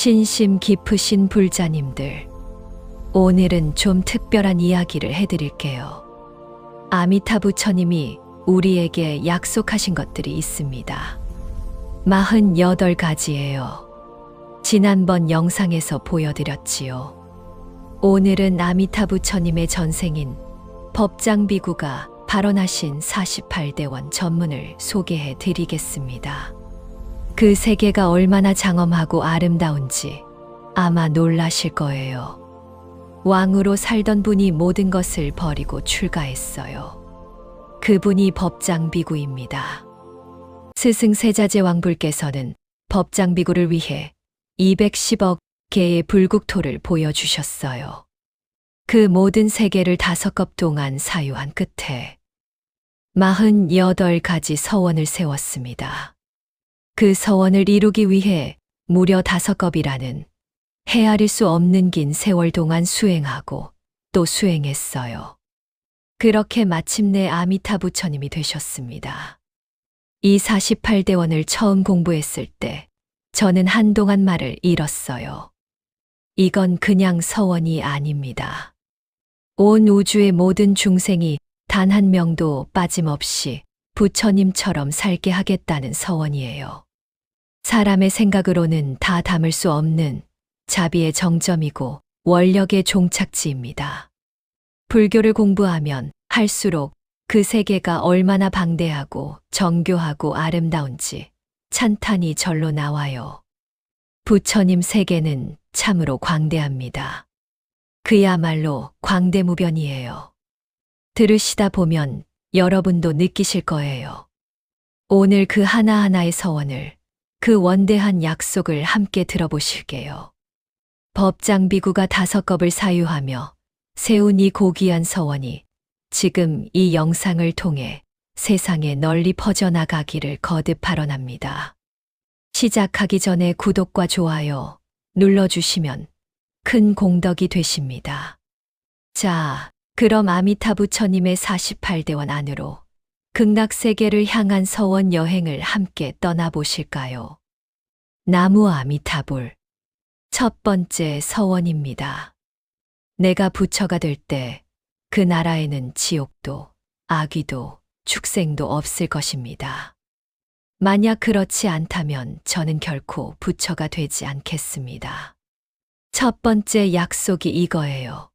신심 깊으신 불자님들, 오늘은 좀 특별한 이야기를 해드릴게요. 아미타 부처님이 우리에게 약속하신 것들이 있습니다. 48가지예요. 지난번 영상에서 보여드렸지요. 오늘은 아미타 부처님의 전생인 법장비구가 발언하신 48대원 전문을 소개해 드리겠습니다. 그 세계가 얼마나 장엄하고 아름다운지 아마 놀라실 거예요. 왕으로 살던 분이 모든 것을 버리고 출가했어요. 그분이 법장비구입니다. 스승 세자재 왕불께서는 법장비구를 위해 210억 개의 불국토를 보여주셨어요. 그 모든 세계를 5겁 동안 사유한 끝에 48가지 서원을 세웠습니다. 그 서원을 이루기 위해 무려 5겁이라는 헤아릴 수 없는 긴 세월 동안 수행하고 또 수행했어요. 그렇게 마침내 아미타 부처님이 되셨습니다. 이 48대원을 처음 공부했을 때 저는 한동안 말을 잃었어요. 이건 그냥 서원이 아닙니다. 온 우주의 모든 중생이 단 한 명도 빠짐없이 부처님처럼 살게 하겠다는 서원이에요. 사람의 생각으로는 다 담을 수 없는 자비의 정점이고 원력의 종착지입니다. 불교를 공부하면 할수록 그 세계가 얼마나 방대하고 정교하고 아름다운지 찬탄이 절로 나와요. 부처님 세계는 참으로 광대합니다. 그야말로 광대무변이에요. 들으시다 보면 여러분도 느끼실 거예요. 오늘 그 하나하나의 서원을, 그 원대한 약속을 함께 들어보실게요. 법장비구가 5겁을 사유하며 세운 이 고귀한 서원이 지금 이 영상을 통해 세상에 널리 퍼져나가기를 거듭 발언합니다. 시작하기 전에 구독과 좋아요 눌러주시면 큰 공덕이 되십니다. 자, 그럼 아미타 부처님의 48대원 안으로 극락세계를 향한 서원 여행을 함께 떠나보실까요? 나무 아미타불. 첫 번째 서원입니다. 내가 부처가 될 때 그 나라에는 지옥도, 아귀도, 축생도 없을 것입니다. 만약 그렇지 않다면 저는 결코 부처가 되지 않겠습니다. 첫 번째 약속이 이거예요.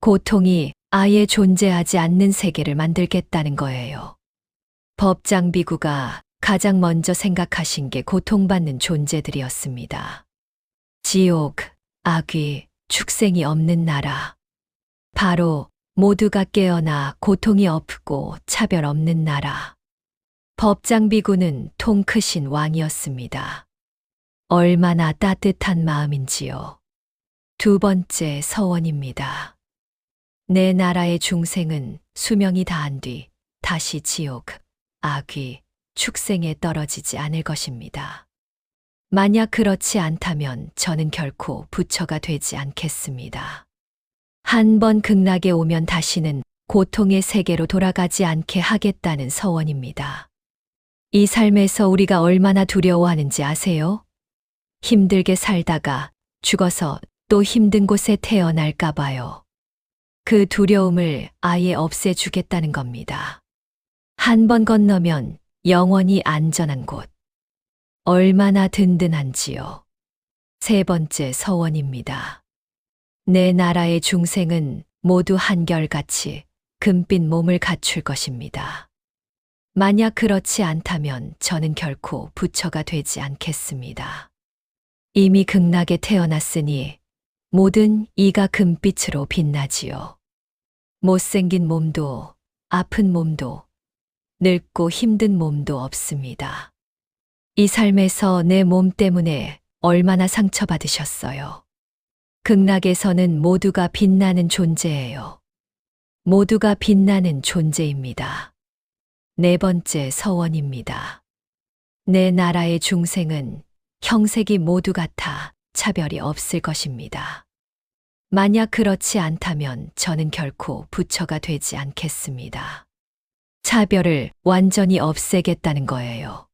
고통이 아예 존재하지 않는 세계를 만들겠다는 거예요. 법장비구가 가장 먼저 생각하신 게 고통받는 존재들이었습니다. 지옥, 아귀, 축생이 없는 나라. 바로 모두가 깨어나 고통이 없고 차별 없는 나라. 법장비구는 통 크신 왕이었습니다. 얼마나 따뜻한 마음인지요. 두 번째 서원입니다. 내 나라의 중생은 수명이 다한 뒤 다시 지옥, 아귀, 축생에 떨어지지 않을 것입니다. 만약 그렇지 않다면 저는 결코 부처가 되지 않겠습니다. 한 번 극락에 오면 다시는 고통의 세계로 돌아가지 않게 하겠다는 서원입니다. 이 삶에서 우리가 얼마나 두려워하는지 아세요? 힘들게 살다가 죽어서 또 힘든 곳에 태어날까 봐요. 그 두려움을 아예 없애주겠다는 겁니다. 한 번 건너면 영원히 안전한 곳. 얼마나 든든한지요. 세 번째 서원입니다. 내 나라의 중생은 모두 한결같이 금빛 몸을 갖출 것입니다. 만약 그렇지 않다면 저는 결코 부처가 되지 않겠습니다. 이미 극락에 태어났으니 모든 이가 금빛으로 빛나지요. 못생긴 몸도, 아픈 몸도, 늙고 힘든 몸도 없습니다. 이 삶에서 내 몸 때문에 얼마나 상처받으셨어요. 극락에서는 모두가 빛나는 존재예요. 모두가 빛나는 존재입니다. 네 번째 서원입니다. 내 나라의 중생은 형색이 모두 같아 차별이 없을 것입니다. 만약 그렇지 않다면 저는 결코 부처가 되지 않겠습니다. 차별을 완전히 없애겠다는 거예요.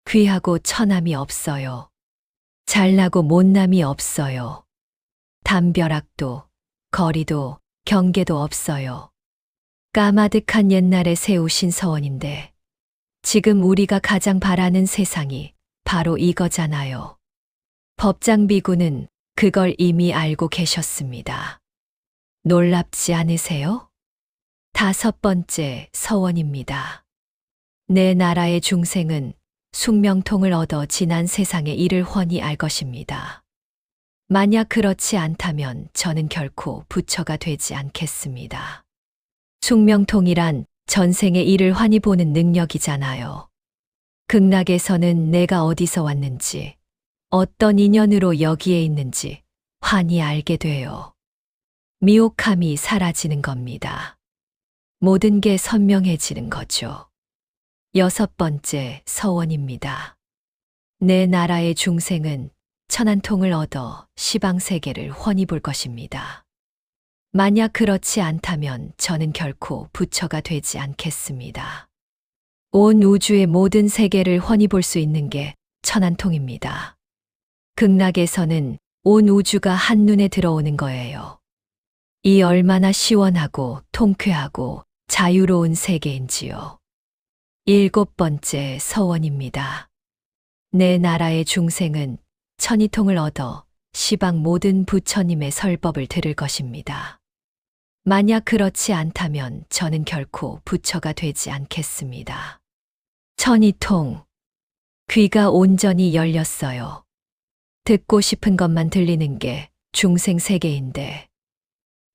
귀하고 천함이 없어요. 잘나고 못남이 없어요. 담벼락도, 거리도, 경계도 없어요. 까마득한 옛날에 세우신 서원인데 지금 우리가 가장 바라는 세상이 바로 이거잖아요. 법장 비구는 그걸 이미 알고 계셨습니다. 놀랍지 않으세요? 5번째 서원입니다. 내 나라의 중생은 숙명통을 얻어 지난 세상의 일을 훤히 알 것입니다. 만약 그렇지 않다면 저는 결코 부처가 되지 않겠습니다. 숙명통이란 전생의 일을 훤히 보는 능력이잖아요. 극락에서는 내가 어디서 왔는지, 어떤 인연으로 여기에 있는지 훤히 알게 돼요. 미혹함이 사라지는 겁니다. 모든 게 선명해지는 거죠. 6번째 서원입니다. 내 나라의 중생은 천안통을 얻어 시방세계를 훤히 볼 것입니다. 만약 그렇지 않다면 저는 결코 부처가 되지 않겠습니다. 온 우주의 모든 세계를 훤히 볼 수 있는 게 천안통입니다. 극락에서는 온 우주가 한눈에 들어오는 거예요. 이 얼마나 시원하고 통쾌하고 자유로운 세계인지요. 7번째 서원입니다. 내 나라의 중생은 천이통을 얻어 시방 모든 부처님의 설법을 들을 것입니다. 만약 그렇지 않다면 저는 결코 부처가 되지 않겠습니다. 천이통, 귀가 온전히 열렸어요. 듣고 싶은 것만 들리는 게 중생 세계인데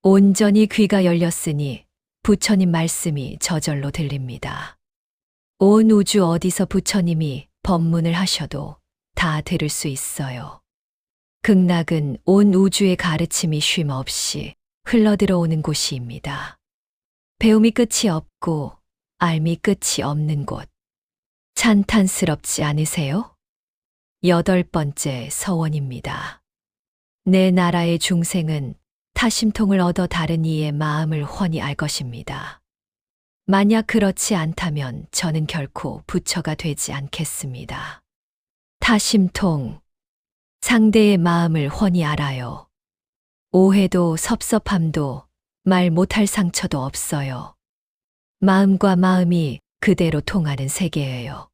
온전히 귀가 열렸으니 부처님 말씀이 저절로 들립니다. 온 우주 어디서 부처님이 법문을 하셔도 다 들을 수 있어요. 극락은 온 우주의 가르침이 쉼 없이 흘러들어오는 곳입니다. 배움이 끝이 없고 알미 끝이 없는 곳. 찬탄스럽지 않으세요? 8번째 서원입니다. 내 나라의 중생은 타심통을 얻어 다른 이의 마음을 훤히 알 것입니다. 만약 그렇지 않다면 저는 결코 부처가 되지 않겠습니다. 타심통, 상대의 마음을 훤히 알아요. 오해도 섭섭함도 말 못할 상처도 없어요. 마음과 마음이 그대로 통하는 세계예요.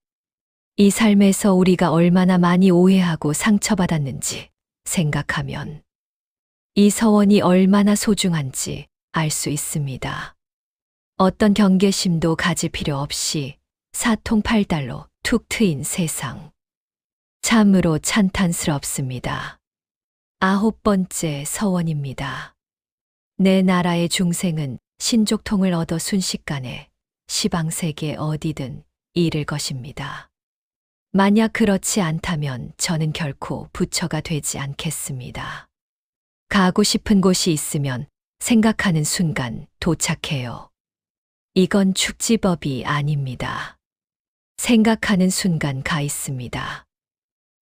이 삶에서 우리가 얼마나 많이 오해하고 상처받았는지 생각하면 이 서원이 얼마나 소중한지 알 수 있습니다. 어떤 경계심도 가질 필요 없이 사통팔달로 툭 트인 세상. 참으로 찬탄스럽습니다. 9번째 서원입니다. 내 나라의 중생은 신족통을 얻어 순식간에 시방세계 어디든 이를 것입니다. 만약 그렇지 않다면 저는 결코 부처가 되지 않겠습니다. 가고 싶은 곳이 있으면 생각하는 순간 도착해요. 이건 축지법이 아닙니다. 생각하는 순간 가 있습니다.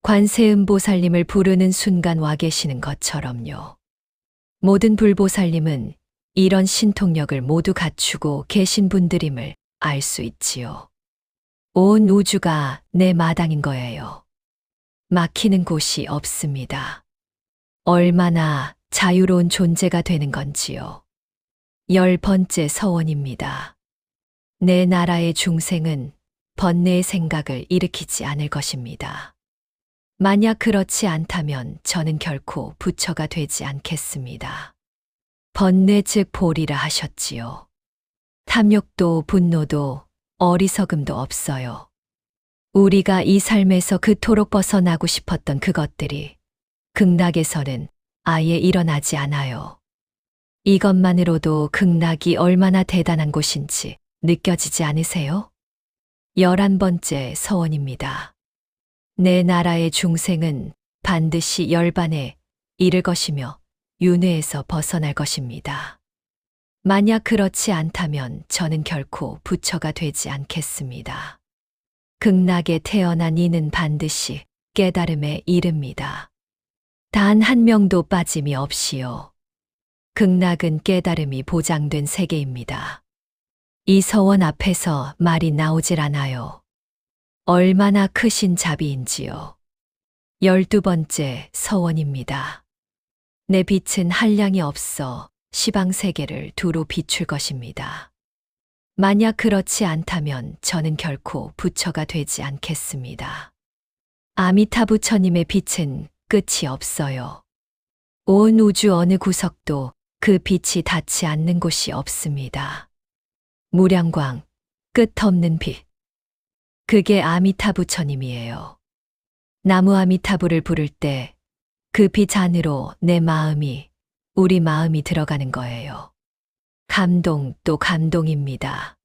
관세음보살님을 부르는 순간 와 계시는 것처럼요. 모든 불보살님은 이런 신통력을 모두 갖추고 계신 분들임을 알 수 있지요. 온 우주가 내 마당인 거예요. 막히는 곳이 없습니다. 얼마나 자유로운 존재가 되는 건지요. 10번째 서원입니다. 내 나라의 중생은 번뇌의 생각을 일으키지 않을 것입니다. 만약 그렇지 않다면 저는 결코 부처가 되지 않겠습니다. 번뇌 즉 보리라 하셨지요. 탐욕도 분노도 어리석음도 없어요. 우리가 이 삶에서 그토록 벗어나고 싶었던 그것들이 극락에서는 아예 일어나지 않아요. 이것만으로도 극락이 얼마나 대단한 곳인지 느껴지지 않으세요? 11번째 서원입니다. 내 나라의 중생은 반드시 열반에 이를 것이며 윤회에서 벗어날 것입니다. 만약 그렇지 않다면 저는 결코 부처가 되지 않겠습니다. 극락에 태어난 이는 반드시 깨달음에 이릅니다. 단 한 명도 빠짐이 없이요. 극락은 깨달음이 보장된 세계입니다. 이 서원 앞에서 말이 나오질 않아요. 얼마나 크신 자비인지요. 12번째 서원입니다. 내 빛은 한량이 없어 시방 세계를 두루 비출 것입니다. 만약 그렇지 않다면 저는 결코 부처가 되지 않겠습니다. 아미타 부처님의 빛은 끝이 없어요. 온 우주 어느 구석도 그 빛이 닿지 않는 곳이 없습니다. 무량광, 끝없는 빛. 그게 아미타 부처님이에요. 나무 아미타부를 부를 때 그 빛 안으로 내 마음이, 우리 마음이 들어가는 거예요. 감동 또 감동입니다.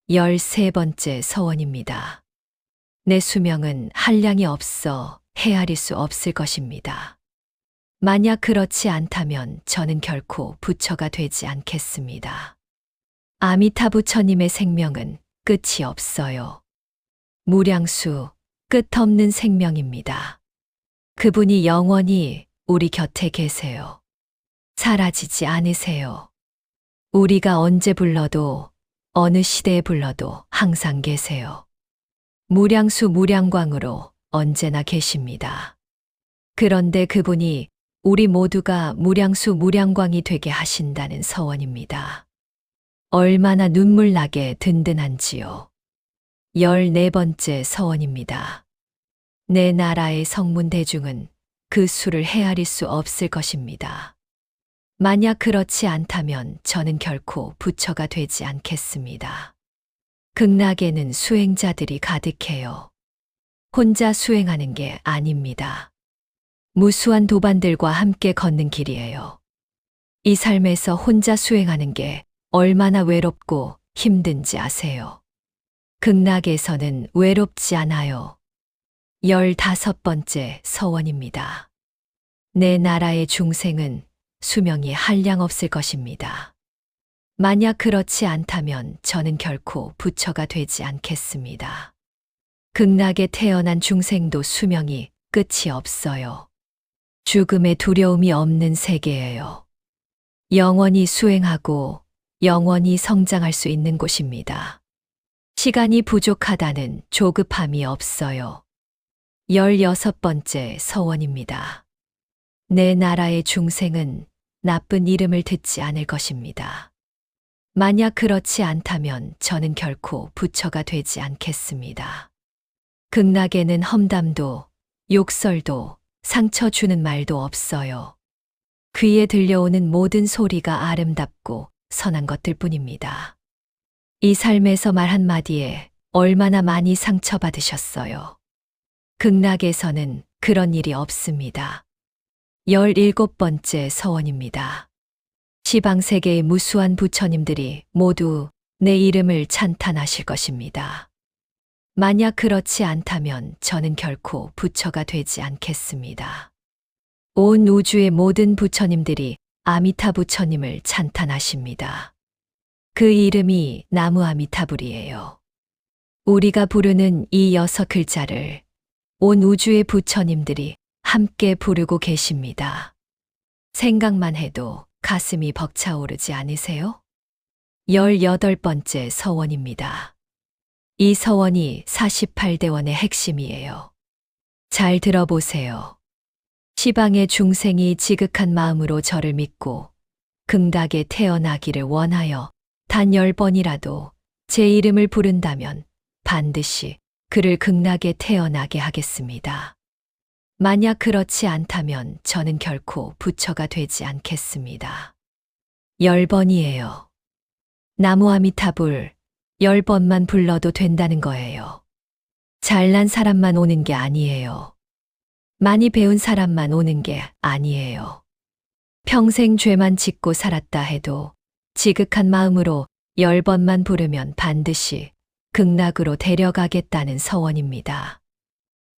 13번째 서원입니다. 내 수명은 한량이 없어 헤아릴 수 없을 것입니다. 만약 그렇지 않다면 저는 결코 부처가 되지 않겠습니다. 아미타 부처님의 생명은 끝이 없어요. 무량수, 끝없는 생명입니다. 그분이 영원히 우리 곁에 계세요. 사라지지 않으세요. 우리가 언제 불러도 어느 시대에 불러도 항상 계세요. 무량수 무량광으로 언제나 계십니다. 그런데 그분이 우리 모두가 무량수 무량광이 되게 하신다는 서원입니다. 얼마나 눈물나게 든든한지요. 14번째 서원입니다. 내 나라의 성문 대중은 그 수를 헤아릴 수 없을 것입니다. 만약 그렇지 않다면 저는 결코 부처가 되지 않겠습니다. 극락에는 수행자들이 가득해요. 혼자 수행하는 게 아닙니다. 무수한 도반들과 함께 걷는 길이에요. 이 삶에서 혼자 수행하는 게 얼마나 외롭고 힘든지 아세요? 극락에서는 외롭지 않아요. 15번째 서원입니다. 내 나라의 중생은 수명이 한량없을 것입니다. 만약 그렇지 않다면 저는 결코 부처가 되지 않겠습니다. 극락에 태어난 중생도 수명이 끝이 없어요. 죽음의 두려움이 없는 세계예요. 영원히 수행하고 영원히 성장할 수 있는 곳입니다. 시간이 부족하다는 조급함이 없어요. 16번째 서원입니다. 내 나라의 중생은 나쁜 이름을 듣지 않을 것입니다. 만약 그렇지 않다면 저는 결코 부처가 되지 않겠습니다. 극락에는 험담도, 욕설도, 상처 주는 말도 없어요. 귀에 들려오는 모든 소리가 아름답고 선한 것들 뿐입니다. 이 삶에서 말 한마디에 얼마나 많이 상처받으셨어요. 극락에서는 그런 일이 없습니다. 17번째 서원입니다. 시방세계의 무수한 부처님들이 모두 내 이름을 찬탄하실 것입니다. 만약 그렇지 않다면 저는 결코 부처가 되지 않겠습니다. 온 우주의 모든 부처님들이 아미타 부처님을 찬탄하십니다. 그 이름이 나무 아미타불이에요. 우리가 부르는 이 6글자를 온 우주의 부처님들이 함께 부르고 계십니다. 생각만 해도 가슴이 벅차오르지 않으세요? 18번째 서원입니다. 이 서원이 48대원의 핵심이에요. 잘 들어보세요. 시방의 중생이 지극한 마음으로 저를 믿고 극락에 태어나기를 원하여 단 10번이라도 제 이름을 부른다면 반드시 그를 극락에 태어나게 하겠습니다. 만약 그렇지 않다면 저는 결코 부처가 되지 않겠습니다. 10번이에요. 나무 아미타불 10번만 불러도 된다는 거예요. 잘난 사람만 오는 게 아니에요. 많이 배운 사람만 오는 게 아니에요. 평생 죄만 짓고 살았다 해도 지극한 마음으로 10번만 부르면 반드시 극락으로 데려가겠다는 서원입니다.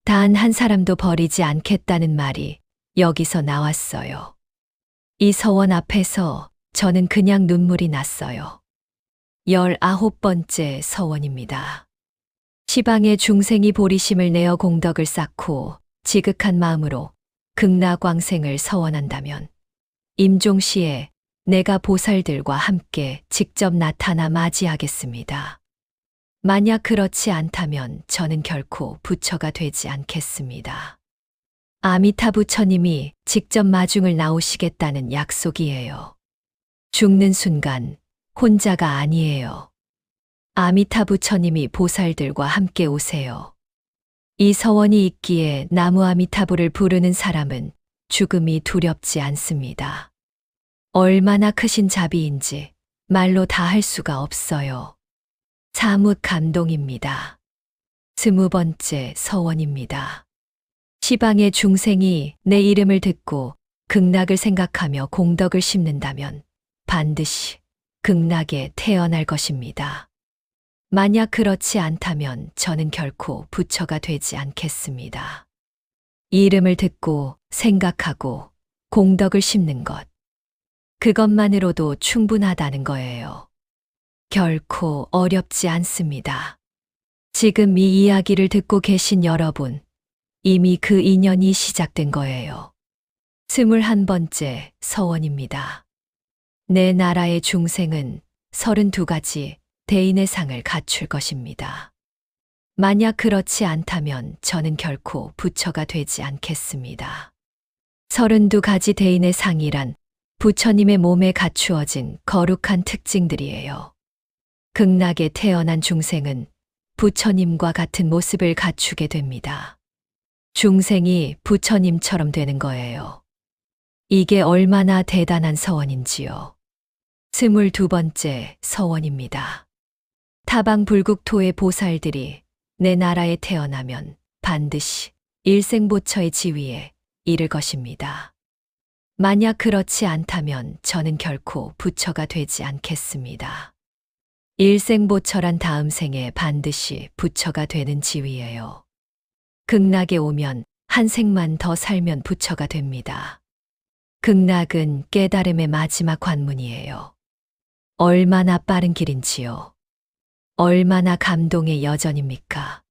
단 한 사람도 버리지 않겠다는 말이 여기서 나왔어요. 이 서원 앞에서 저는 그냥 눈물이 났어요. 19번째 서원입니다. 시방의 중생이 보리심을 내어 공덕을 쌓고 지극한 마음으로 극락왕생을 서원한다면 임종시에 내가 보살들과 함께 직접 나타나 맞이하겠습니다. 만약 그렇지 않다면 저는 결코 부처가 되지 않겠습니다. 아미타 부처님이 직접 마중을 나오시겠다는 약속이에요. 죽는 순간 혼자가 아니에요. 아미타 부처님이 보살들과 함께 오세요. 이 서원이 있기에 나무 아미타부를 부르는 사람은 죽음이 두렵지 않습니다. 얼마나 크신 자비인지 말로 다 할 수가 없어요. 사뭇 감동입니다. 20번째 서원입니다. 시방의 중생이 내 이름을 듣고 극락을 생각하며 공덕을 심는다면 반드시 극락에 태어날 것입니다. 만약 그렇지 않다면 저는 결코 부처가 되지 않겠습니다. 이름을 듣고 생각하고 공덕을 심는 것, 그것만으로도 충분하다는 거예요. 결코 어렵지 않습니다. 지금 이 이야기를 듣고 계신 여러분, 이미 그 인연이 시작된 거예요. 21번째 서원입니다. 내 나라의 중생은 32가지 대인의 상을 갖출 것입니다. 만약 그렇지 않다면 저는 결코 부처가 되지 않겠습니다. 32가지 대인의 상이란 부처님의 몸에 갖추어진 거룩한 특징들이에요. 극락에 태어난 중생은 부처님과 같은 모습을 갖추게 됩니다. 중생이 부처님처럼 되는 거예요. 이게 얼마나 대단한 서원인지요. 22번째 서원입니다. 타방 불국토의 보살들이 내 나라에 태어나면 반드시 일생보처의 지위에 이를 것입니다. 만약 그렇지 않다면 저는 결코 부처가 되지 않겠습니다. 일생보처란 다음 생에 반드시 부처가 되는 지위예요. 극락에 오면 한 생만 더 살면 부처가 됩니다. 극락은 깨달음의 마지막 관문이에요. 얼마나 빠른 길인지요. 얼마나 감동의 여전입니까?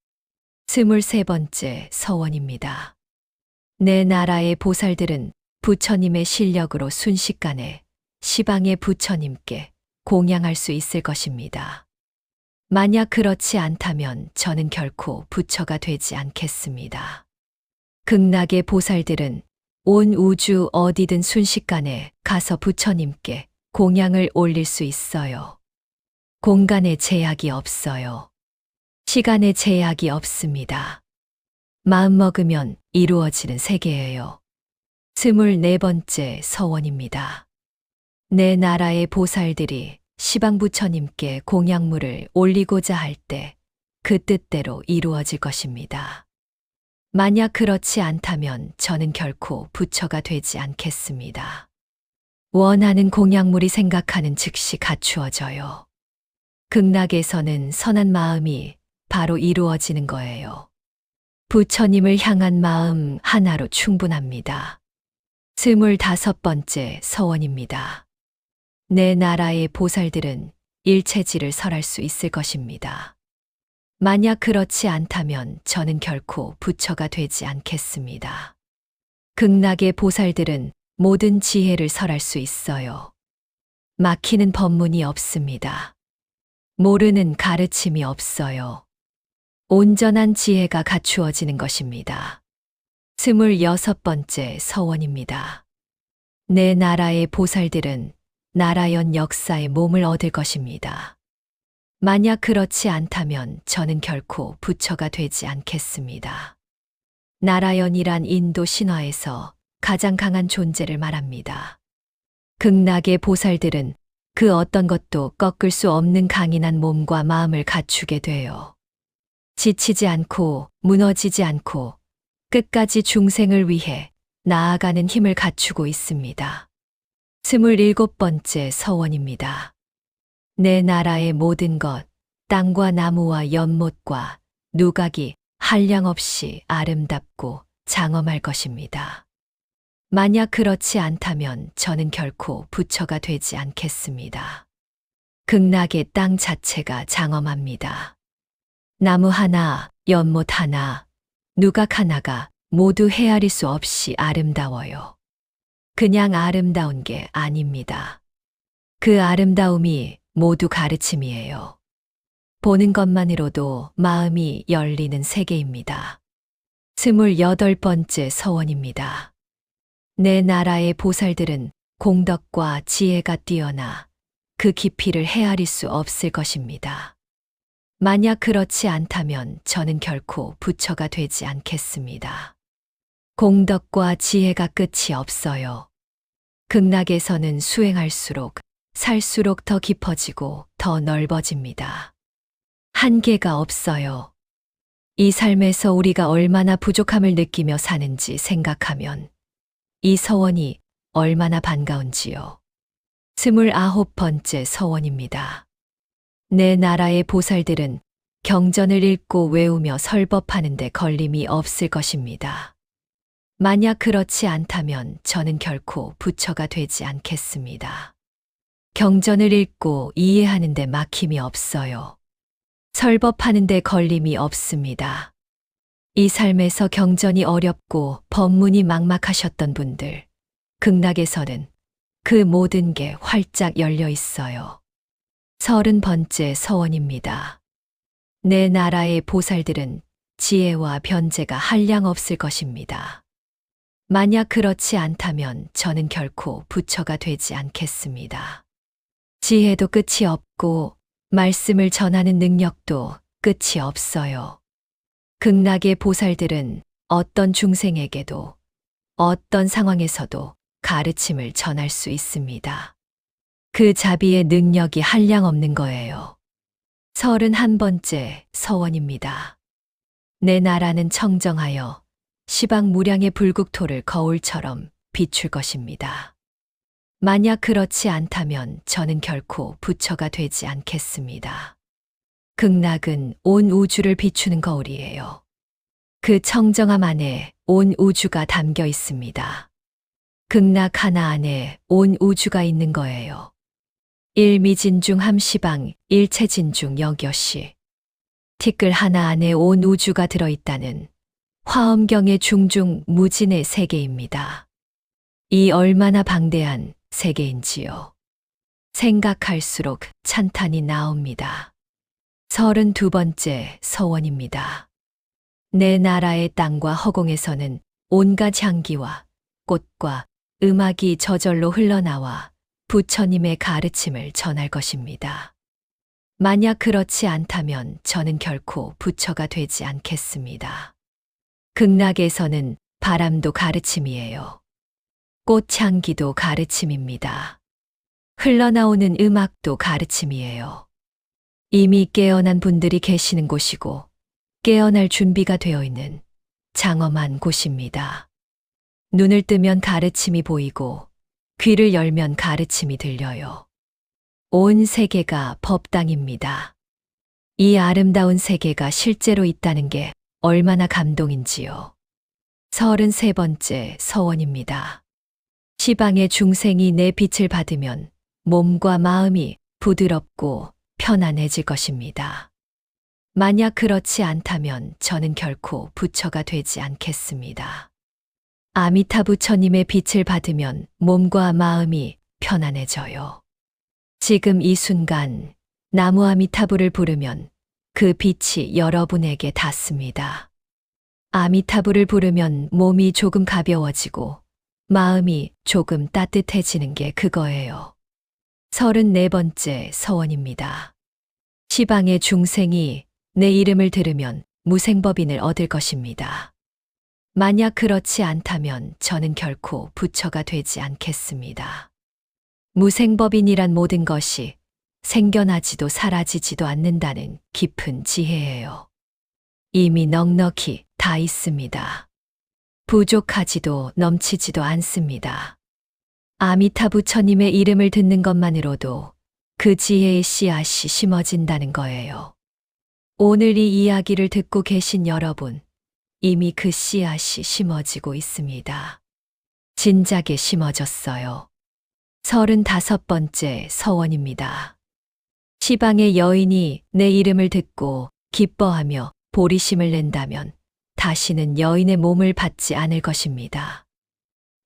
23번째 서원입니다. 내 나라의 보살들은 부처님의 실력으로 순식간에 시방의 부처님께 공양할 수 있을 것입니다. 만약 그렇지 않다면 저는 결코 부처가 되지 않겠습니다. 극락의 보살들은 온 우주 어디든 순식간에 가서 부처님께 공양을 올릴 수 있어요. 공간의 제약이 없어요. 시간의 제약이 없습니다. 마음먹으면 이루어지는 세계예요. 24번째 서원입니다. 내 나라의 보살들이 시방부처님께 공양물을 올리고자 할 때 그 뜻대로 이루어질 것입니다. 만약 그렇지 않다면 저는 결코 부처가 되지 않겠습니다. 원하는 공양물이 생각하는 즉시 갖추어져요. 극락에서는 선한 마음이 바로 이루어지는 거예요. 부처님을 향한 마음 하나로 충분합니다. 25번째 서원입니다. 내 나라의 보살들은 일체지를 설할 수 있을 것입니다. 만약 그렇지 않다면 저는 결코 부처가 되지 않겠습니다. 극락의 보살들은 모든 지혜를 설할 수 있어요. 막히는 법문이 없습니다. 모르는 가르침이 없어요. 온전한 지혜가 갖추어지는 것입니다. 26번째 서원입니다. 내 나라의 보살들은 나라연 역사의 몸을 얻을 것입니다. 만약 그렇지 않다면 저는 결코 부처가 되지 않겠습니다. 나라연이란 인도 신화에서 가장 강한 존재를 말합니다. 극락의 보살들은 그 어떤 것도 꺾을 수 없는 강인한 몸과 마음을 갖추게 돼요. 지치지 않고 무너지지 않고 끝까지 중생을 위해 나아가는 힘을 갖추고 있습니다. 27번째 서원입니다. 내 나라의 모든 것, 땅과 나무와 연못과 누각이 한량없이 아름답고 장엄할 것입니다. 만약 그렇지 않다면 저는 결코 부처가 되지 않겠습니다. 극락의 땅 자체가 장엄합니다. 나무 하나, 연못 하나, 누각 하나가 모두 헤아릴 수 없이 아름다워요. 그냥 아름다운 게 아닙니다. 그 아름다움이 모두 가르침이에요. 보는 것만으로도 마음이 열리는 세계입니다. 28번째 서원입니다. 내 나라의 보살들은 공덕과 지혜가 뛰어나 그 깊이를 헤아릴 수 없을 것입니다. 만약 그렇지 않다면 저는 결코 부처가 되지 않겠습니다. 공덕과 지혜가 끝이 없어요. 극락에서는 수행할수록 살수록 더 깊어지고 더 넓어집니다. 한계가 없어요. 이 삶에서 우리가 얼마나 부족함을 느끼며 사는지 생각하면 이 서원이 얼마나 반가운지요. 29번째 서원입니다. 내 나라의 보살들은 경전을 읽고 외우며 설법하는 데 걸림이 없을 것입니다. 만약 그렇지 않다면 저는 결코 부처가 되지 않겠습니다. 경전을 읽고 이해하는 데 막힘이 없어요. 설법하는 데 걸림이 없습니다. 이 삶에서 경전이 어렵고 법문이 막막하셨던 분들, 극락에서는 그 모든 게 활짝 열려 있어요. 30번째 서원입니다. 내 나라의 보살들은 지혜와 변제가 한량없을 것입니다. 만약 그렇지 않다면 저는 결코 부처가 되지 않겠습니다. 지혜도 끝이 없고 말씀을 전하는 능력도 끝이 없어요. 극락의 보살들은 어떤 중생에게도 어떤 상황에서도 가르침을 전할 수 있습니다. 그 자비의 능력이 한량없는 거예요. 31번째 서원입니다. 내 나라는 청정하여 시방무량의 불국토를 거울처럼 비출 것입니다. 만약 그렇지 않다면 저는 결코 부처가 되지 않겠습니다. 극락은 온 우주를 비추는 거울이에요. 그 청정함 안에 온 우주가 담겨 있습니다. 극락 하나 안에 온 우주가 있는 거예요. 일미진중 함시방 일체진중 여겨시. 티끌 하나 안에 온 우주가 들어있다는 화엄경의 중중 무진의 세계입니다. 이 얼마나 방대한 세계인지요. 생각할수록 찬탄이 나옵니다. 32번째 서원입니다. 내 나라의 땅과 허공에서는 온갖 향기와 꽃과 음악이 저절로 흘러나와 부처님의 가르침을 전할 것입니다. 만약 그렇지 않다면 저는 결코 부처가 되지 않겠습니다. 극락에서는 바람도 가르침이에요. 꽃향기도 가르침입니다. 흘러나오는 음악도 가르침이에요. 이미 깨어난 분들이 계시는 곳이고 깨어날 준비가 되어 있는 장엄한 곳입니다. 눈을 뜨면 가르침이 보이고 귀를 열면 가르침이 들려요. 온 세계가 법당입니다. 이 아름다운 세계가 실제로 있다는 게 얼마나 감동인지요. 33번째 서원입니다. 시방의 중생이 내 빛을 받으면 몸과 마음이 부드럽고 편안해질 것입니다. 만약 그렇지 않다면 저는 결코 부처가 되지 않겠습니다. 아미타 부처님의 빛을 받으면 몸과 마음이 편안해져요. 지금 이 순간 나무 아미타부를 부르면 그 빛이 여러분에게 닿습니다. 아미타부를 부르면 몸이 조금 가벼워지고 마음이 조금 따뜻해지는 게 그거예요. 34번째 서원입니다. 시방의 중생이 내 이름을 들으면 무생법인을 얻을 것입니다. 만약 그렇지 않다면 저는 결코 부처가 되지 않겠습니다. 무생법인이란 모든 것이 생겨나지도 사라지지도 않는다는 깊은 지혜예요. 이미 넉넉히 다 있습니다. 부족하지도 넘치지도 않습니다. 아미타 부처님의 이름을 듣는 것만으로도 그 지혜의 씨앗이 심어진다는 거예요. 오늘 이 이야기를 듣고 계신 여러분, 이미 그 씨앗이 심어지고 있습니다. 진작에 심어졌어요. 35번째 서원입니다. 시방의 여인이 내 이름을 듣고 기뻐하며 보리심을 낸다면 다시는 여인의 몸을 받지 않을 것입니다.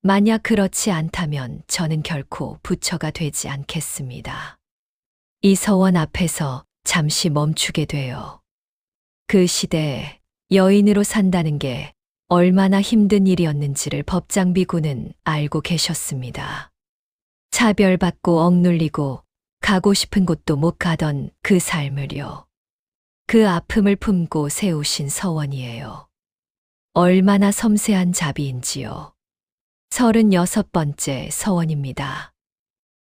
만약 그렇지 않다면 저는 결코 부처가 되지 않겠습니다. 이 서원 앞에서 잠시 멈추게 돼요. 그 시대에 여인으로 산다는 게 얼마나 힘든 일이었는지를 법장비군은 알고 계셨습니다. 차별받고 억눌리고 가고 싶은 곳도 못 가던 그 삶을요. 그 아픔을 품고 세우신 서원이에요. 얼마나 섬세한 자비인지요. 36번째 서원입니다.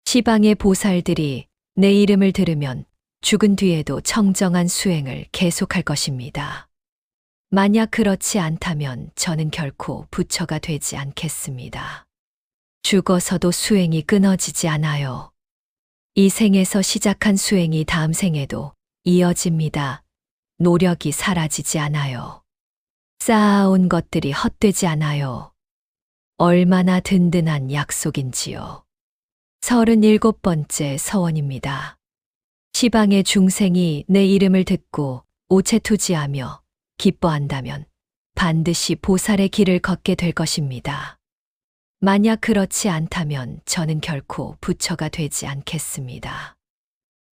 시방의 보살들이 내 이름을 들으면 죽은 뒤에도 청정한 수행을 계속할 것입니다. 만약 그렇지 않다면 저는 결코 부처가 되지 않겠습니다. 죽어서도 수행이 끊어지지 않아요. 이 생에서 시작한 수행이 다음 생에도 이어집니다. 노력이 사라지지 않아요. 쌓아온 것들이 헛되지 않아요. 얼마나 든든한 약속인지요. 37번째 서원입니다. 시방의 중생이 내 이름을 듣고 오체투지하며 기뻐한다면 반드시 보살의 길을 걷게 될 것입니다. 만약 그렇지 않다면 저는 결코 부처가 되지 않겠습니다.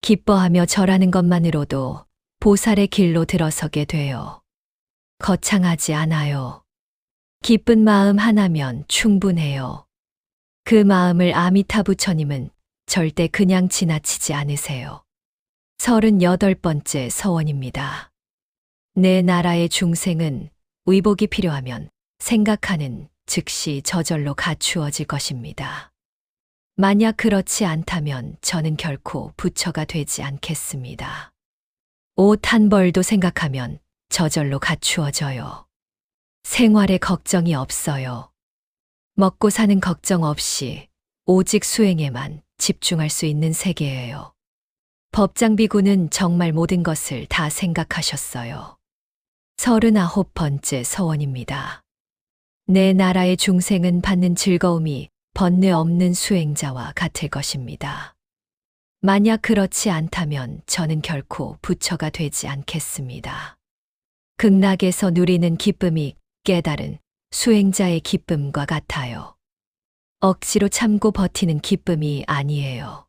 기뻐하며 절하는 것만으로도 보살의 길로 들어서게 돼요. 거창하지 않아요. 기쁜 마음 하나면 충분해요. 그 마음을 아미타 부처님은 절대 그냥 지나치지 않으세요. 38번째 서원입니다. 내 나라의 중생은 의복이 필요하면 생각하는 즉시 저절로 갖추어질 것입니다. 만약 그렇지 않다면 저는 결코 부처가 되지 않겠습니다. 옷 한 벌도 생각하면 저절로 갖추어져요. 생활에 걱정이 없어요. 먹고 사는 걱정 없이 오직 수행에만 집중할 수 있는 세계예요. 법장비군은 정말 모든 것을 다 생각하셨어요. 39번째 서원입니다. 내 나라의 중생은 받는 즐거움이 번뇌 없는 수행자와 같을 것입니다. 만약 그렇지 않다면 저는 결코 부처가 되지 않겠습니다. 극락에서 누리는 기쁨이 깨달은 수행자의 기쁨과 같아요. 억지로 참고 버티는 기쁨이 아니에요.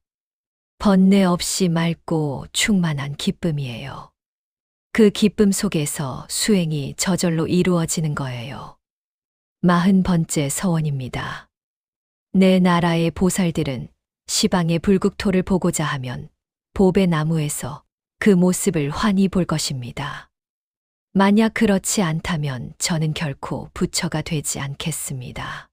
번뇌 없이 맑고 충만한 기쁨이에요. 그 기쁨 속에서 수행이 저절로 이루어지는 거예요. 40번째 서원입니다. 내 나라의 보살들은 시방의 불국토를 보고자 하면 보배 나무에서 그 모습을 환히 볼 것입니다. 만약 그렇지 않다면 저는 결코 부처가 되지 않겠습니다.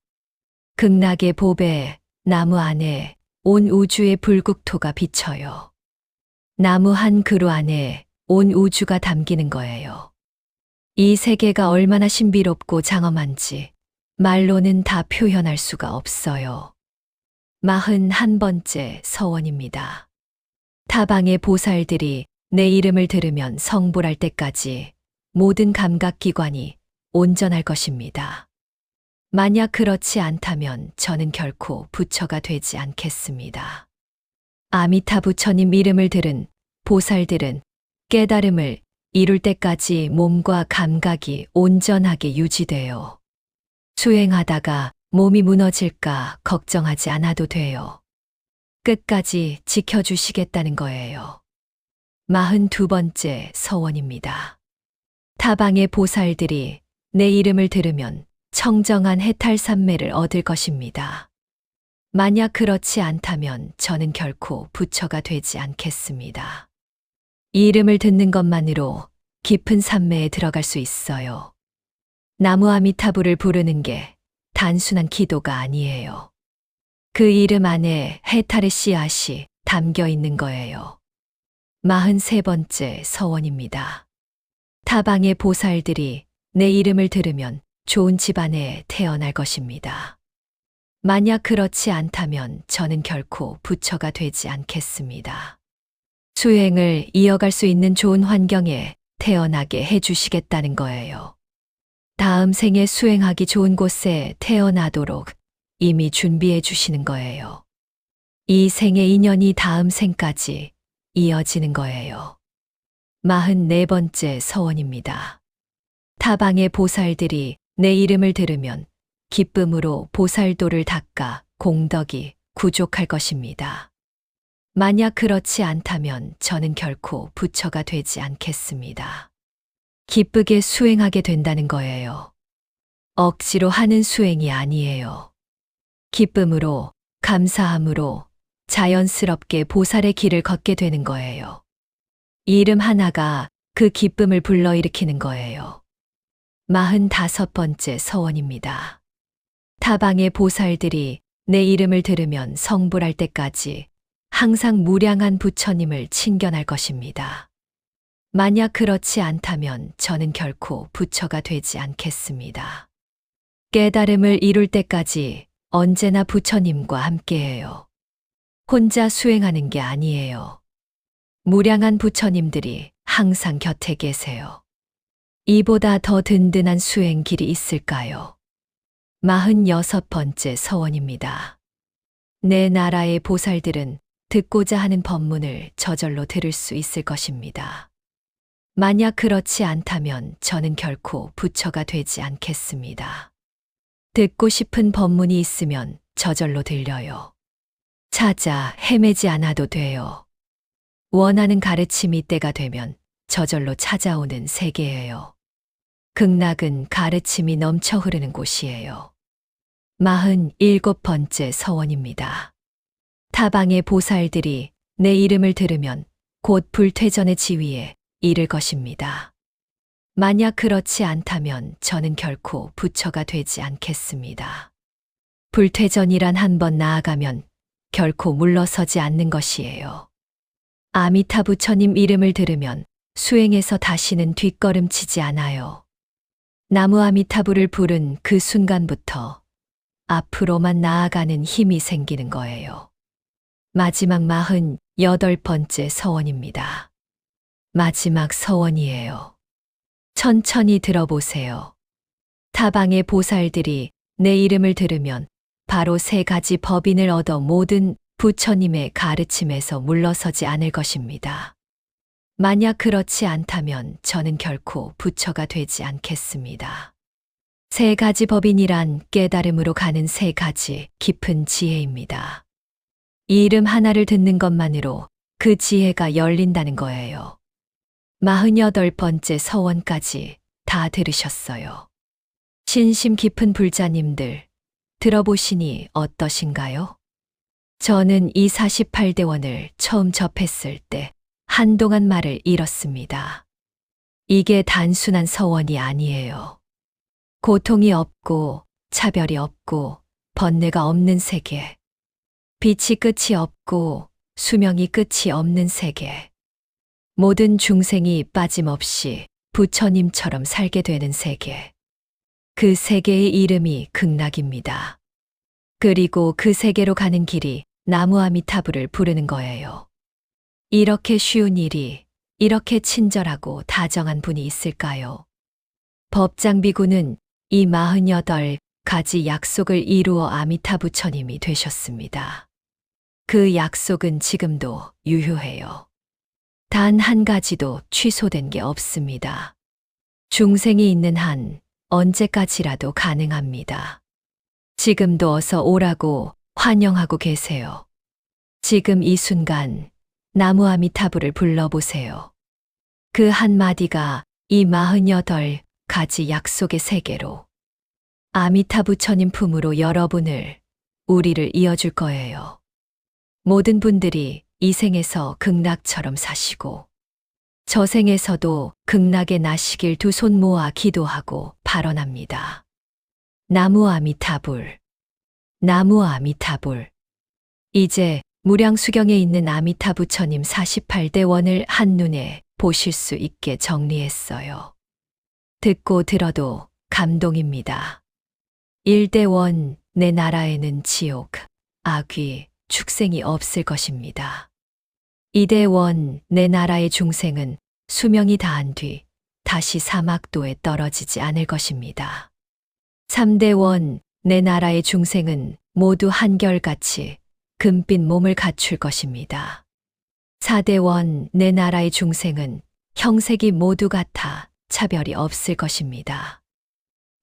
극락의 보배 나무 안에 온 우주의 불국토가 비쳐요. 나무 한 그루 안에 온 우주가 담기는 거예요. 이 세계가 얼마나 신비롭고 장엄한지 말로는 다 표현할 수가 없어요. 41번째 서원입니다. 타방의 보살들이 내 이름을 들으면 성불할 때까지 모든 감각기관이 온전할 것입니다. 만약 그렇지 않다면 저는 결코 부처가 되지 않겠습니다. 아미타 부처님 이름을 들은 보살들은 깨달음을 이룰 때까지 몸과 감각이 온전하게 유지돼요. 수행하다가 몸이 무너질까 걱정하지 않아도 돼요. 끝까지 지켜주시겠다는 거예요. 42번째 서원입니다. 타방의 보살들이 내 이름을 들으면 청정한 해탈삼매를 얻을 것입니다. 만약 그렇지 않다면 저는 결코 부처가 되지 않겠습니다. 이 이름을 듣는 것만으로 깊은 삼매에 들어갈 수 있어요. 나무 아미타부를 부르는 게 단순한 기도가 아니에요. 그 이름 안에 해탈의 씨앗이 담겨 있는 거예요. 43번째 서원입니다. 타방의 보살들이 내 이름을 들으면 좋은 집안에 태어날 것입니다. 만약 그렇지 않다면 저는 결코 부처가 되지 않겠습니다. 수행을 이어갈 수 있는 좋은 환경에 태어나게 해주시겠다는 거예요. 다음 생에 수행하기 좋은 곳에 태어나도록 이미 준비해 주시는 거예요. 이 생의 인연이 다음 생까지 이어지는 거예요. 44번째 서원입니다. 타방의 보살들이 내 이름을 들으면 기쁨으로 보살도를 닦아 공덕이 구족할 것입니다. 만약 그렇지 않다면 저는 결코 부처가 되지 않겠습니다. 기쁘게 수행하게 된다는 거예요. 억지로 하는 수행이 아니에요. 기쁨으로, 감사함으로 자연스럽게 보살의 길을 걷게 되는 거예요. 이름 하나가 그 기쁨을 불러일으키는 거예요. 45번째 서원입니다. 타방의 보살들이 내 이름을 들으면 성불할 때까지 항상 무량한 부처님을 친견할 것입니다. 만약 그렇지 않다면 저는 결코 부처가 되지 않겠습니다. 깨달음을 이룰 때까지 언제나 부처님과 함께해요. 혼자 수행하는 게 아니에요. 무량한 부처님들이 항상 곁에 계세요. 이보다 더 든든한 수행 길이 있을까요? 46번째 서원입니다. 내 나라의 보살들은 듣고자 하는 법문을 저절로 들을 수 있을 것입니다. 만약 그렇지 않다면 저는 결코 부처가 되지 않겠습니다. 듣고 싶은 법문이 있으면 저절로 들려요. 찾아 헤매지 않아도 돼요. 원하는 가르침이 때가 되면 저절로 찾아오는 세계예요. 극락은 가르침이 넘쳐 흐르는 곳이에요. 47번째 서원입니다. 타방의 보살들이 내 이름을 들으면 곧 불퇴전의 지위에 이를 것입니다. 만약 그렇지 않다면 저는 결코 부처가 되지 않겠습니다. 불퇴전이란 한 번 나아가면 결코 물러서지 않는 것이에요. 아미타 부처님 이름을 들으면 수행에서 다시는 뒷걸음치지 않아요. 나무 아미타부를 부른 그 순간부터 앞으로만 나아가는 힘이 생기는 거예요. 마지막 48번째 서원입니다. 마지막 서원이에요. 천천히 들어보세요. 타방의 보살들이 내 이름을 들으면 바로 3가지 법인을 얻어 모든 부처님의 가르침에서 물러서지 않을 것입니다. 만약 그렇지 않다면 저는 결코 부처가 되지 않겠습니다. 3가지 법인이란 깨달음으로 가는 3가지 깊은 지혜입니다. 이 이름 하나를 듣는 것만으로 그 지혜가 열린다는 거예요. 48번째 서원까지 다 들으셨어요. 신심 깊은 불자님들, 들어보시니 어떠신가요? 저는 이 48대원을 처음 접했을 때 한동안 말을 잃었습니다. 이게 단순한 서원이 아니에요. 고통이 없고 차별이 없고 번뇌가 없는 세계. 빛이 끝이 없고 수명이 끝이 없는 세계. 모든 중생이 빠짐없이 부처님처럼 살게 되는 세계. 그 세계의 이름이 극락입니다. 그리고 그 세계로 가는 길이 나무 아미타부를 부르는 거예요. 이렇게 쉬운 일이, 이렇게 친절하고 다정한 분이 있을까요? 법장비구는 이 48가지 약속을 이루어 아미타 부처님이 되셨습니다. 그 약속은 지금도 유효해요. 단 한 가지도 취소된 게 없습니다. 중생이 있는 한 언제까지라도 가능합니다. 지금도 어서 오라고 환영하고 계세요. 지금 이 순간 나무 아미타부를 불러보세요. 그 한마디가 이 48가지 약속의 세계로 아미타 부처님 품으로 여러분을, 우리를 이어줄 거예요. 모든 분들이 이 생에서 극락처럼 사시고 저생에서도 극락에 나시길 두 손 모아 기도하고 발언합니다. 나무 아미타불, 나무 아미타불. 이제 무량수경에 있는 아미타 부처님 48대원을 한눈에 보실 수 있게 정리했어요. 듣고 들어도 감동입니다. 1대원, 내 나라에는 지옥, 악귀, 축생이 없을 것입니다. 2대원, 내 나라의 중생은 수명이 다한 뒤 다시 사막도에 떨어지지 않을 것입니다. 3대원, 내 나라의 중생은 모두 한결같이 금빛 몸을 갖출 것입니다. 4대원, 내 나라의 중생은 형색이 모두 같아 차별이 없을 것입니다.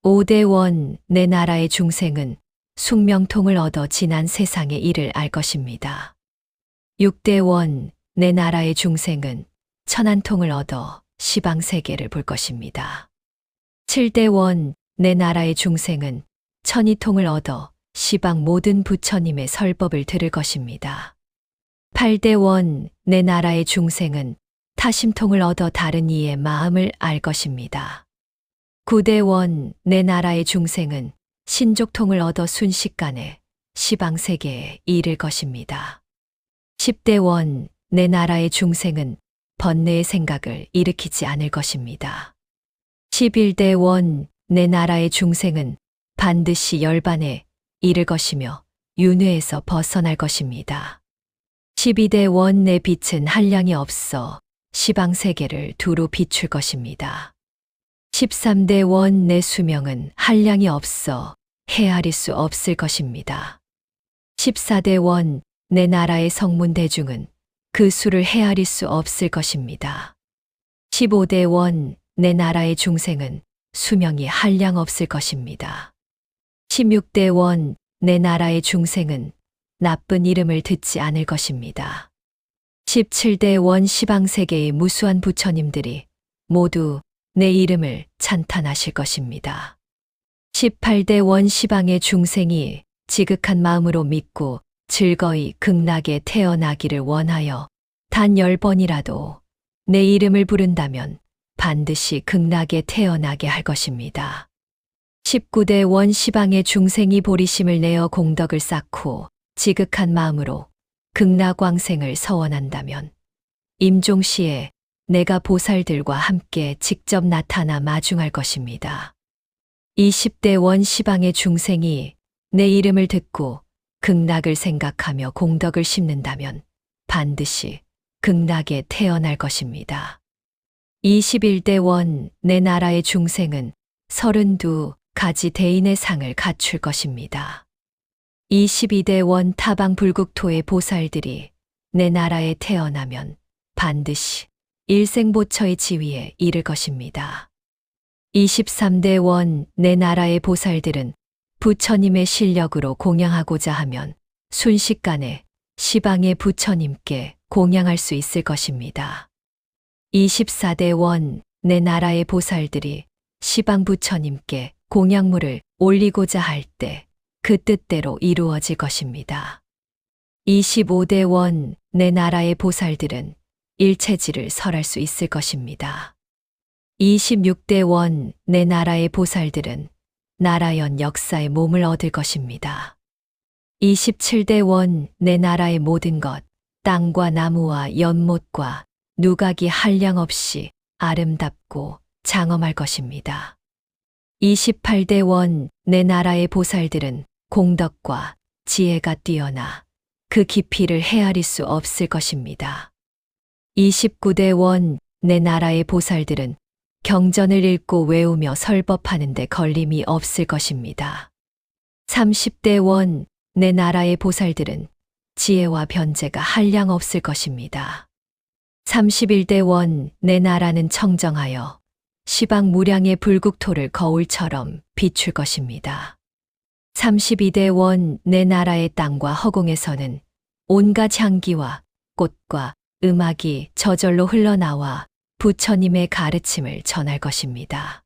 5대원, 내 나라의 중생은 숙명통을 얻어 지난 세상의 일을 알 것입니다. 6대원, 내 나라의 중생은 천안통을 얻어 시방세계를 볼 것입니다. 7대원, 내 나라의 중생은 천이통을 얻어 시방 모든 부처님의 설법을 들을 것입니다. 8대 원, 내 나라의 중생은 타심통을 얻어 다른 이의 마음을 알 것입니다. 9대 원, 내 나라의 중생은 신족통을 얻어 순식간에 시방세계에 이를 것입니다. 10대 원, 내 나라의 중생은 번뇌의 생각을 일으키지 않을 것입니다. 11대 원, 내 나라의 중생은 반드시 열반에 이를 것이며 윤회에서 벗어날 것입니다. 12대 원, 내 빛은 한량이 없어 시방세계를 두루 비출 것입니다. 13대 원, 내 수명은 한량이 없어 헤아릴 수 없을 것입니다. 14대 원, 내 나라의 성문 대중은 그 수를 헤아릴 수 없을 것입니다. 15대 원, 내 나라의 중생은 수명이 한량 없을 것입니다. 16대 원, 내 나라의 중생은 나쁜 이름을 듣지 않을 것입니다. 17대 원, 시방세계의 무수한 부처님들이 모두 내 이름을 찬탄하실 것입니다. 18대 원, 시방의 중생이 지극한 마음으로 믿고 즐거이 극락에 태어나기를 원하여 단 10번이라도 내 이름을 부른다면 반드시 극락에 태어나게 할 것입니다. 19대 원, 시방의 중생이 보리심을 내어 공덕을 쌓고 지극한 마음으로 극락왕생을 서원한다면 임종시에 내가 보살들과 함께 직접 나타나 마중할 것입니다. 20대 원, 시방의 중생이 내 이름을 듣고 극락을 생각하며 공덕을 심는다면 반드시 극락에 태어날 것입니다. 21대 원, 내 나라의 중생은 32가지 대인의 상을 갖출 것입니다. 22대 원, 타방 불국토의 보살들이 내 나라에 태어나면 반드시 일생보처의 지위에 이를 것입니다. 23대 원, 내 나라의 보살들은 부처님의 실력으로 공양하고자 하면 순식간에 시방의 부처님께 공양할 수 있을 것입니다. 24대 원, 내 나라의 보살들이 시방 부처님께 공양물을 올리고자 할 때 그 뜻대로 이루어질 것입니다. 25대 원, 내 나라의 보살들은 일체지를 설할 수 있을 것입니다. 26대 원, 내 나라의 보살들은 나라연 역사의 몸을 얻을 것입니다. 27대 원, 내 나라의 모든 것, 땅과 나무와 연못과 누각이 한량 없이 아름답고 장엄할 것입니다. 28대 원, 내 나라의 보살들은 공덕과 지혜가 뛰어나 그 깊이를 헤아릴 수 없을 것입니다. 29대 원, 내 나라의 보살들은 경전을 읽고 외우며 설법하는 데 걸림이 없을 것입니다. 30대 원, 내 나라의 보살들은 지혜와 변제가 한량 없을 것입니다. 31대 원, 내 나라는 청정하여 시방 무량의 불국토를 거울처럼 비출 것입니다. 32대 원, 내 나라의 땅과 허공에서는 온갖 향기와 꽃과 음악이 저절로 흘러나와 부처님의 가르침을 전할 것입니다.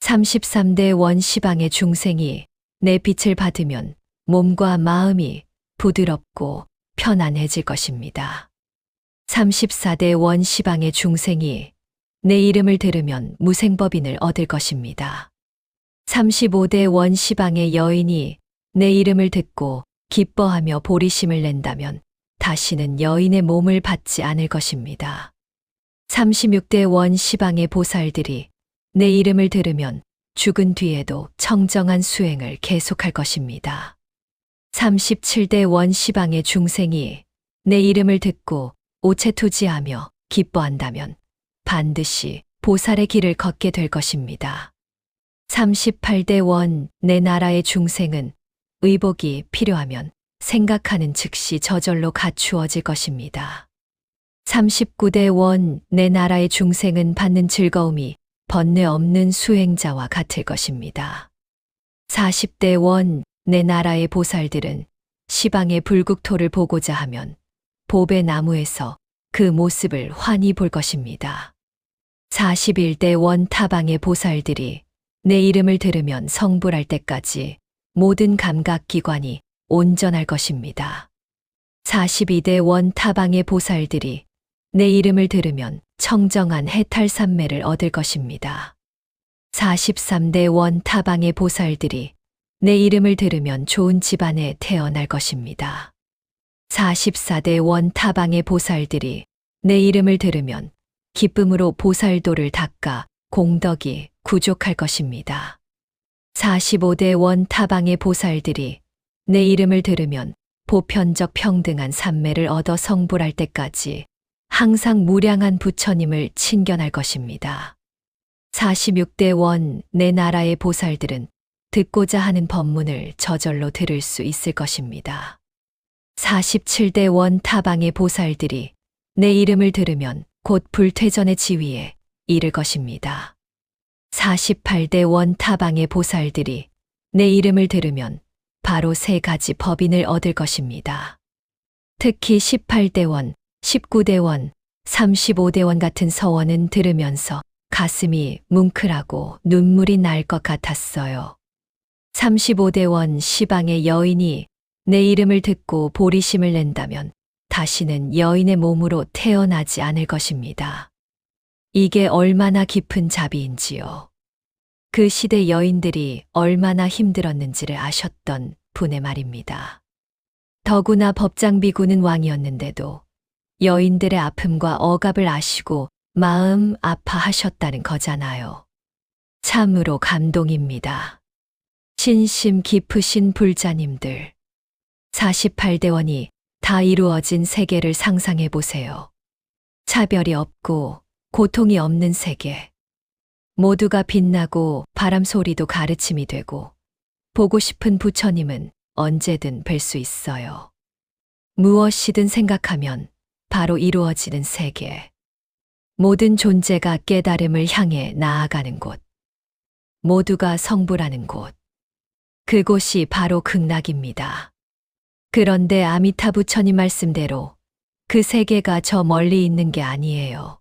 33대 원, 시방의 중생이 내 빛을 받으면 몸과 마음이 부드럽고 편안해질 것입니다. 34대 원, 시방의 중생이 내 이름을 들으면 무생법인을 얻을 것입니다. 35대 원, 시방의 여인이 내 이름을 듣고 기뻐하며 보리심을 낸다면 다시는 여인의 몸을 받지 않을 것입니다. 36대 원, 시방의 보살들이 내 이름을 들으면 죽은 뒤에도 청정한 수행을 계속할 것입니다. 37대 원, 시방의 중생이 내 이름을 듣고 오체투지하며 기뻐한다면 반드시 보살의 길을 걷게 될 것입니다. 38대 원, 내 나라의 중생은 의복이 필요하면 생각하는 즉시 저절로 갖추어질 것입니다. 39대 원, 내 나라의 중생은 받는 즐거움이 번뇌 없는 수행자와 같을 것입니다. 40대 원, 내 나라의 보살들은 시방의 불국토를 보고자 하면 보배 나무에서 그 모습을 환히 볼 것입니다. 41대 원, 타방의 보살들이 내 이름을 들으면 성불할 때까지 모든 감각기관이 온전할 것입니다. 42대 원타방의 보살들이 내 이름을 들으면 청정한 해탈삼매를 얻을 것입니다. 43대 원타방의 보살들이 내 이름을 들으면 좋은 집안에 태어날 것입니다. 44대 원타방의 보살들이 내 이름을 들으면 기쁨으로 보살도를 닦아 공덕이 구족할 것입니다. 45대 원타방의 보살들이 내 이름을 들으면 보편적 평등한 삼매를 얻어 성불할 때까지 항상 무량한 부처님을 친견할 것입니다. 46대 원 내 나라의 보살들은 듣고자 하는 법문을 저절로 들을 수 있을 것입니다. 47대 원 타방의 보살들이 내 이름을 들으면 곧 불퇴전의 지위에 이를 것입니다. 48대 원 타방의 보살들이 내 이름을 들으면 바로 3가지 법인을 얻을 것입니다. 특히 18대 원, 19대 원, 35대 원 같은 서원은 들으면서 가슴이 뭉클하고 눈물이 날 것 같았어요. 35대 원 시방의 여인이 내 이름을 듣고 보리심을 낸다면 다시는 여인의 몸으로 태어나지 않을 것입니다. 이게 얼마나 깊은 자비인지요. 그 시대 여인들이 얼마나 힘들었는지를 아셨던 분의 말입니다. 더구나 법장비구는 왕이었는데도 여인들의 아픔과 억압을 아시고 마음 아파하셨다는 거잖아요. 참으로 감동입니다. 신심 깊으신 불자님들. 48대 원이 다 이루어진 세계를 상상해 보세요. 차별이 없고 고통이 없는 세계. 모두가 빛나고 바람 소리도 가르침이 되고 보고 싶은 부처님은 언제든 뵐 수 있어요. 무엇이든 생각하면 바로 이루어지는 세계. 모든 존재가 깨달음을 향해 나아가는 곳. 모두가 성불하는 곳. 그곳이 바로 극락입니다. 그런데 아미타 부처님 말씀대로 그 세계가 저 멀리 있는 게 아니에요.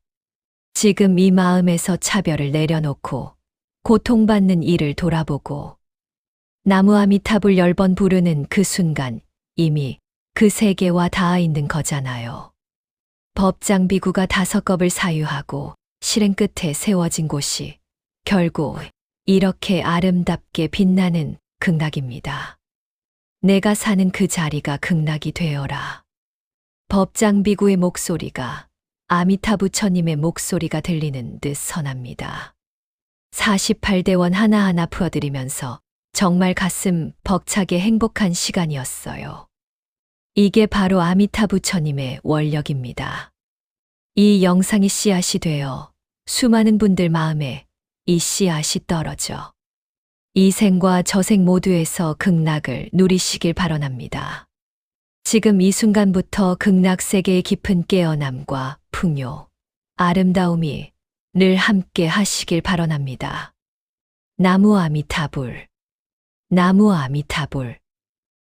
지금 이 마음에서 차별을 내려놓고 고통받는 이를 돌아보고 나무 아미타불 10번 부르는 그 순간 이미 그 세계와 닿아 있는 거잖아요. 법장비구가 5겁을 사유하고 실행 끝에 세워진 곳이 결국 이렇게 아름답게 빛나는 극락입니다. 내가 사는 그 자리가 극락이 되어라. 법장비구의 목소리가 아미타 부처님의 목소리가 들리는 듯 선합니다. 48대 원 하나하나 풀어드리면서 정말 가슴 벅차게 행복한 시간이었어요. 이게 바로 아미타 부처님의 원력입니다. 이 영상이 씨앗이 되어 수많은 분들 마음에 이 씨앗이 떨어져 이 생과 저생 모두에서 극락을 누리시길 바라랍니다. 지금 이 순간부터 극락 세계의 깊은 깨어남과 풍요, 아름다움이 늘 함께 하시길 바라랍니다. 나무 아미타불, 나무 아미타불.